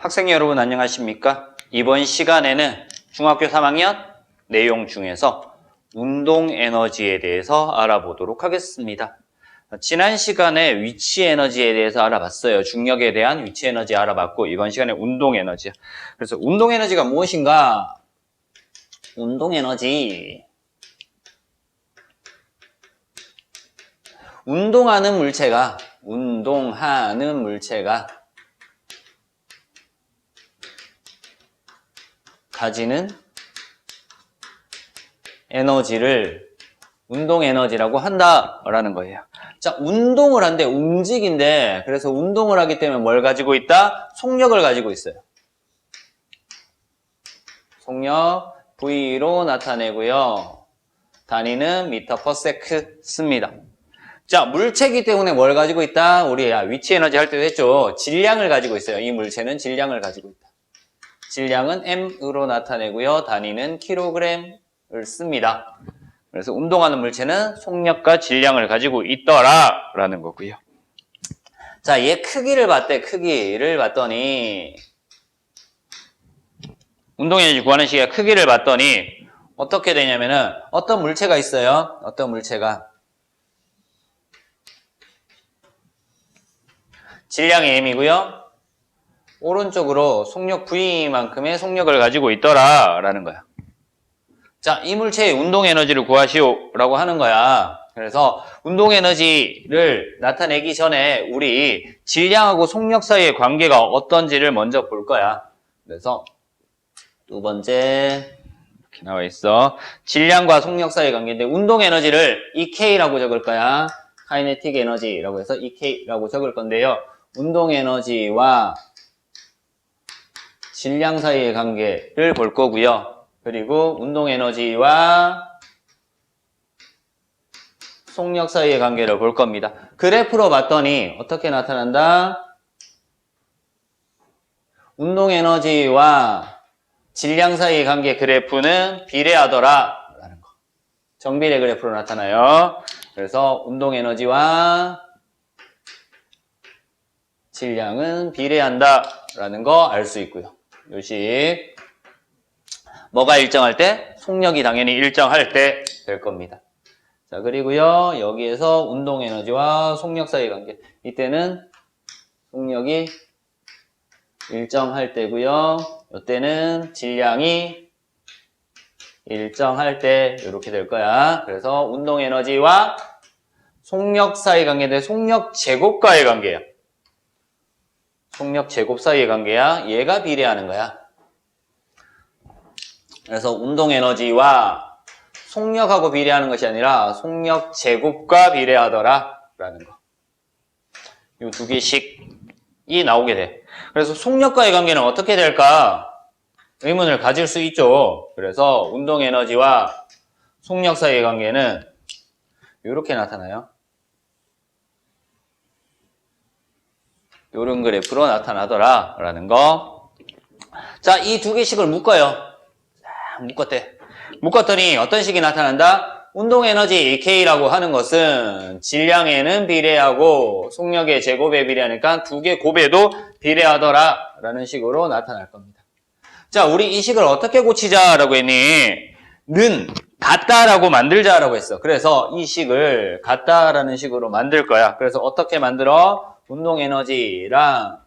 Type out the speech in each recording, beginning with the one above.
학생 여러분 안녕하십니까? 이번 시간에는 중학교 3학년 내용 중에서 운동 에너지에 대해서 알아보도록 하겠습니다. 지난 시간에 위치 에너지에 대해서 알아봤어요. 중력에 대한 위치 에너지 알아봤고 이번 시간에 운동 에너지야. 그래서 운동 에너지가 무엇인가? 운동 에너지. 운동하는 물체가 가지는 에너지를 운동 에너지라고 한다라는 거예요. 자, 운동을 한대, 움직인대. 그래서 운동을 하기 때문에 뭘 가지고 있다? 속력을 가지고 있어요. 속력 V로 나타내고요. 단위는 미터 퍼 세크 씁니다. 자, 물체이기 때문에 뭘 가지고 있다? 우리 위치 에너지 할 때도 했죠. 질량을 가지고 있어요. 이 물체는 질량을 가지고 있다. 질량은 M으로 나타내고요. 단위는 킬로그램을 씁니다. 그래서 운동하는 물체는 속력과 질량을 가지고 있더라라는 거고요. 자, 얘 크기를 봤대. 크기를 봤더니 운동 에너지 구하는 시기에 크기를 봤더니 어떻게 되냐면은 어떤 물체가 있어요. 어떤 물체가 질량이 M이고요. 오른쪽으로 속력 V만큼의 속력을 가지고 있더라라는 거야. 자, 이 물체의 운동 에너지를 구하시오라고 하는 거야. 그래서 운동 에너지를 나타내기 전에 우리 질량하고 속력 사이의 관계가 어떤지를 먼저 볼 거야. 그래서 두 번째 이렇게 나와 있어. 질량과 속력 사이의 관계인데 운동 에너지를 EK라고 적을 거야. 카이네틱 에너지라고 해서 EK라고 적을 건데요. 운동 에너지와 질량 사이의 관계를 볼 거고요. 그리고 운동 에너지와 속력 사이의 관계를 볼 겁니다. 그래프로 봤더니 어떻게 나타난다? 운동 에너지와 질량 사이의 관계 그래프는 비례하더라 라는 거. 정비례 그래프로 나타나요. 그래서 운동 에너지와 질량은 비례한다 라는 거 알 수 있고요. 요식 뭐가 일정할 때? 속력이 당연히 일정할 때 될 겁니다. 자, 그리고요 여기에서 운동 에너지와 속력 사이의 관계, 이때는 속력이 일정할 때고요, 이때는 질량이 일정할 때 이렇게 될 거야. 그래서 운동 에너지와 속력 사이의 관계인데 속력 제곱과의 관계야. 속력 제곱 사이의 관계야. 얘가 비례하는 거야. 그래서 운동 에너지와 속력하고 비례하는 것이 아니라 속력 제곱과 비례하더라 라는 거. 이 두 개씩이 나오게 돼. 그래서 속력과의 관계는 어떻게 될까? 의문을 가질 수 있죠. 그래서 운동 에너지와 속력 사이의 관계는 이렇게 나타나요. 이런 그래프로 나타나더라 라는 거. 자, 이 두 개씩을 묶어요. 묶었대. 묶었더니 어떤 식이 나타난다? 운동 에너지 K라고 하는 것은 질량에는 비례하고 속력의 제곱에 비례하니까 두 개 곱에도 비례하더라 라는 식으로 나타날 겁니다. 자, 우리 이 식을 어떻게 고치자라고 했니? 는 같다라고 만들자라고 했어. 그래서 이 식을 같다라는 식으로 만들 거야. 그래서 어떻게 만들어? 운동 에너지랑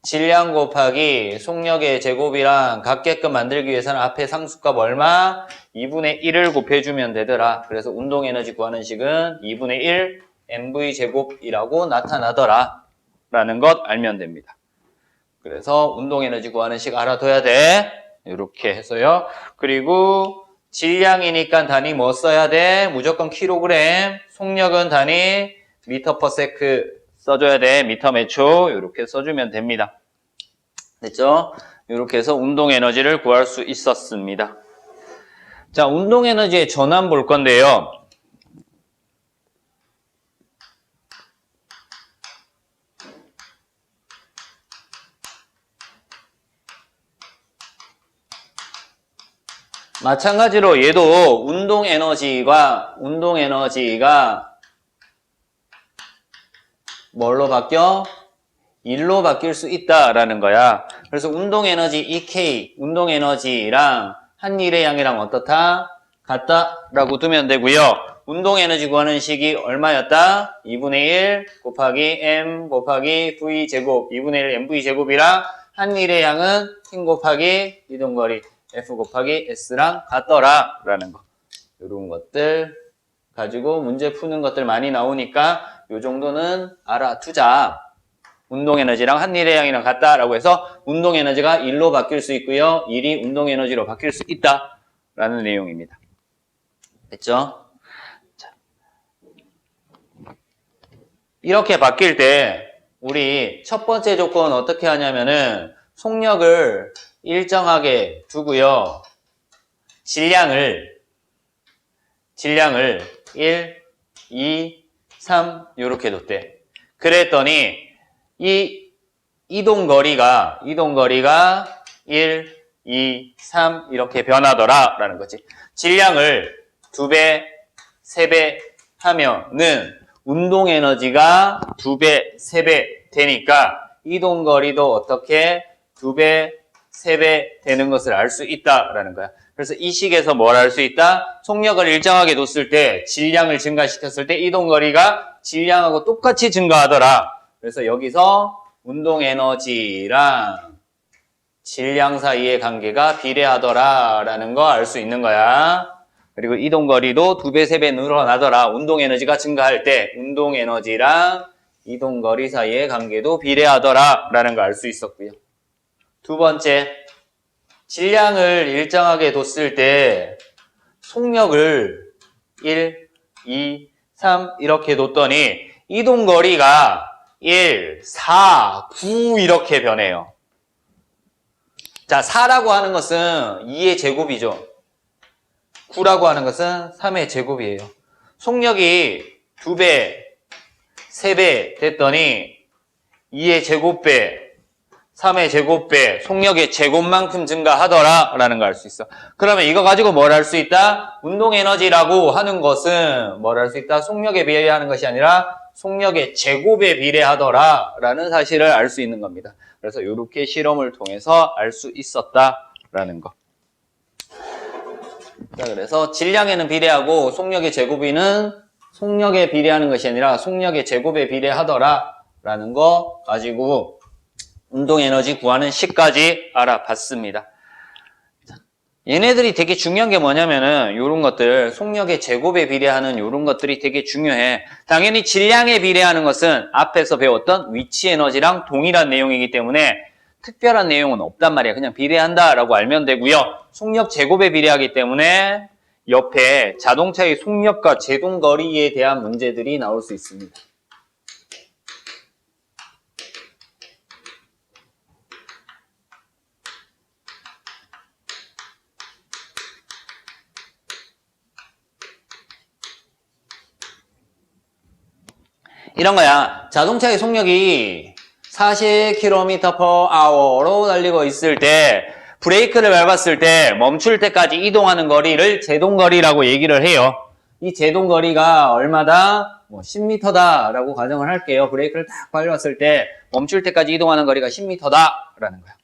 질량 곱하기 속력의 제곱이랑 같게끔 만들기 위해서는 앞에 상수값 얼마? 2분의 1을 곱해주면 되더라. 그래서 운동 에너지 구하는 식은 2분의 1 mv제곱이라고 나타나더라 라는 것 알면 됩니다. 그래서 운동 에너지 구하는 식 알아둬야 돼. 이렇게 해서요. 그리고 질량이니까 단위 뭐 써야 돼? 무조건 킬로그램. 속력은 단위 미터 퍼 세크 써줘야 돼. 미터 매 초. 이렇게 써주면 됩니다. 됐죠? 이렇게 해서 운동 에너지를 구할 수 있었습니다. 자, 운동 에너지의 전환 볼 건데요. 마찬가지로 얘도 운동 에너지가 뭘로 바뀌어? 1로 바뀔 수 있다라는 거야. 그래서 운동에너지 EK, 운동에너지랑 한 일의 양이랑 어떻다? 같다라고 두면 되고요. 운동에너지 구하는 식이 얼마였다? 2분의 1 곱하기 M 곱하기 V 제곱 2분의 1 MV 제곱이랑 한 일의 양은 힘 곱하기 이동거리 F 곱하기 S랑 같더라 라는 거. 이런 것들 가지고 문제 푸는 것들 많이 나오니까 요 정도는 알아두자. 운동에너지랑 한 일의 양이랑 같다라고 해서 운동에너지가 1로 바뀔 수 있고요. 1이 운동에너지로 바뀔 수 있다라는 내용입니다. 됐죠? 자. 이렇게 바뀔 때 우리 첫 번째 조건 어떻게 하냐면은 속력을 일정하게 두고요. 질량을 1, 2, 3 이렇게 뒀대. 그랬더니 이 이동거리가 1, 2, 3 이렇게 변하더라 라는 거지. 질량을 2배, 3배 하면은 운동에너지가 2배, 3배 되니까 이동거리도 어떻게 2배, 3배 되는 것을 알 수 있다라는 거야. 그래서 이 식에서 뭘 알 수 있다? 속력을 일정하게 뒀을 때 질량을 증가시켰을 때 이동거리가 질량하고 똑같이 증가하더라. 그래서 여기서 운동에너지랑 질량 사이의 관계가 비례하더라라는 거 알 수 있는 거야. 그리고 이동거리도 2배, 3배 늘어나더라. 운동에너지가 증가할 때 운동에너지랑 이동거리 사이의 관계도 비례하더라라는 거 알 수 있었고요. 두 번째, 질량을 일정하게 뒀을 때 속력을 1, 2, 3 이렇게 뒀더니 이동거리가 1, 4, 9 이렇게 변해요. 자, 4라고 하는 것은 2의 제곱이죠. 9라고 하는 것은 3의 제곱이에요. 속력이 2배, 3배 됐더니 2의 제곱배, 3의 제곱배, 속력의 제곱만큼 증가하더라 라는 걸 알 수 있어. 그러면 이거 가지고 뭘 할 수 있다? 운동에너지라고 하는 것은 뭘 할 수 있다? 속력에 비례하는 것이 아니라 속력의 제곱에 비례하더라 라는 사실을 알 수 있는 겁니다. 그래서 이렇게 실험을 통해서 알 수 있었다라는 거. 자, 그래서 질량에는 비례하고 속력의 제곱이는 속력에 비례하는 것이 아니라 속력의 제곱에 비례하더라라는 거 가지고 운동에너지 구하는 식까지 알아봤습니다. 얘네들이 되게 중요한 게 뭐냐면은 이런 것들 속력의 제곱에 비례하는 이런 것들이 되게 중요해. 당연히 질량에 비례하는 것은 앞에서 배웠던 위치 에너지랑 동일한 내용이기 때문에 특별한 내용은 없단 말이야. 그냥 비례한다라고 알면 되고요. 속력 제곱에 비례하기 때문에 옆에 자동차의 속력과 제동거리에 대한 문제들이 나올 수 있습니다. 이런 거야. 자동차의 속력이 40km/h로 달리고 있을 때 브레이크를 밟았을 때 멈출 때까지 이동하는 거리를 제동거리라고 얘기를 해요. 이 제동거리가 얼마다? 10m다라고 가정을 할게요. 브레이크를 딱 밟았을 때 멈출 때까지 이동하는 거리가 10m다라는 거야.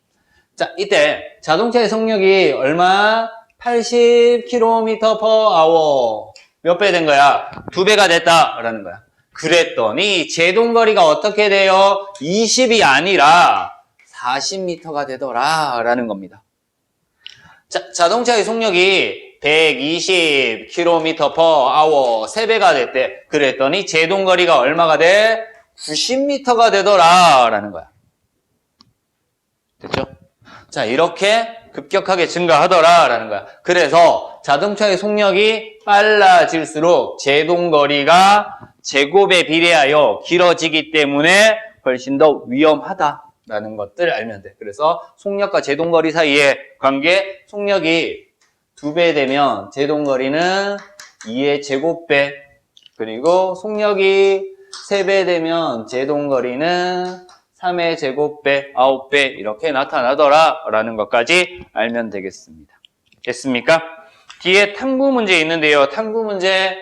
자, 이때 자동차의 속력이 얼마? 80km/h. 몇 배 된 거야? 2배가 됐다라는 거야. 그랬더니 제동거리가 어떻게 돼요? 20이 아니라 40m가 되더라 라는 겁니다. 자, 자동차의 속력이 120km/h 3배가 됐대. 그랬더니 제동거리가 얼마가 돼? 90m가 되더라 라는 거야. 됐죠? 자, 이렇게 급격하게 증가하더라 라는 거야. 그래서 자동차의 속력이 빨라질수록 제동거리가 제곱에 비례하여 길어지기 때문에 훨씬 더 위험하다라는 것들을 알면 돼. 그래서 속력과 제동거리 사이의 관계, 속력이 2배 되면 제동거리는 2의 제곱배, 그리고 속력이 3배 되면 제동거리는 3의 제곱배, 9배 이렇게 나타나더라라는 것까지 알면 되겠습니다. 됐습니까? 뒤에 탐구 문제 있는데요. 탐구 문제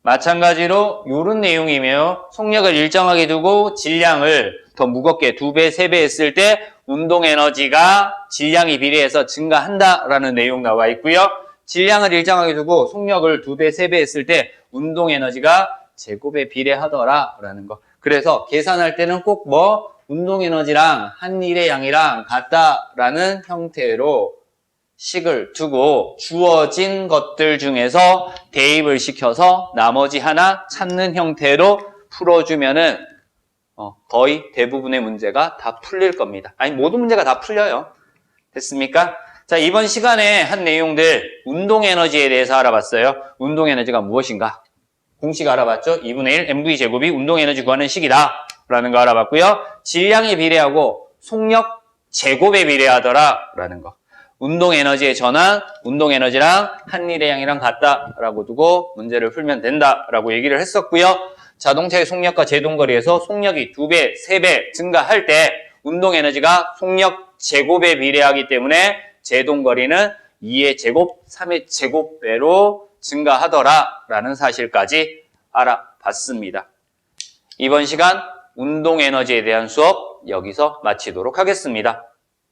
마찬가지로 이런 내용이며 속력을 일정하게 두고 질량을 더 무겁게 2배, 3배 했을 때 운동 에너지가 질량이 비례해서 증가한다라는 내용 나와 있고요. 질량을 일정하게 두고 속력을 2배, 3배 했을 때 운동 에너지가 제곱에 비례하더라라는 거. 그래서 계산할 때는 꼭 운동 에너지랑 한 일의 양이랑 같다라는 형태로 식을 두고 주어진 것들 중에서 대입을 시켜서 나머지 하나 찾는 형태로 풀어주면은 거의 대부분의 문제가 다 풀릴 겁니다. 아니, 모든 문제가 다 풀려요. 됐습니까? 자, 이번 시간에 한 내용들 운동 에너지에 대해서 알아봤어요. 운동 에너지가 무엇인가? 공식 알아봤죠? 2분의 1 mv 제곱이 운동 에너지 구하는 식이다 라는 거 알아봤고요. 질량에 비례하고 속력 제곱에 비례하더라 라는 거. 운동 에너지의 전환, 운동 에너지랑 한 일의 양이랑 같다라고 두고 문제를 풀면 된다라고 얘기를 했었고요. 자동차의 속력과 제동거리에서 속력이 2배, 3배 증가할 때 운동 에너지가 속력 제곱에 비례하기 때문에 제동거리는 2의 제곱, 3의 제곱배로 증가하더라라는 사실까지 알아봤습니다. 이번 시간 운동 에너지에 대한 수업 여기서 마치도록 하겠습니다.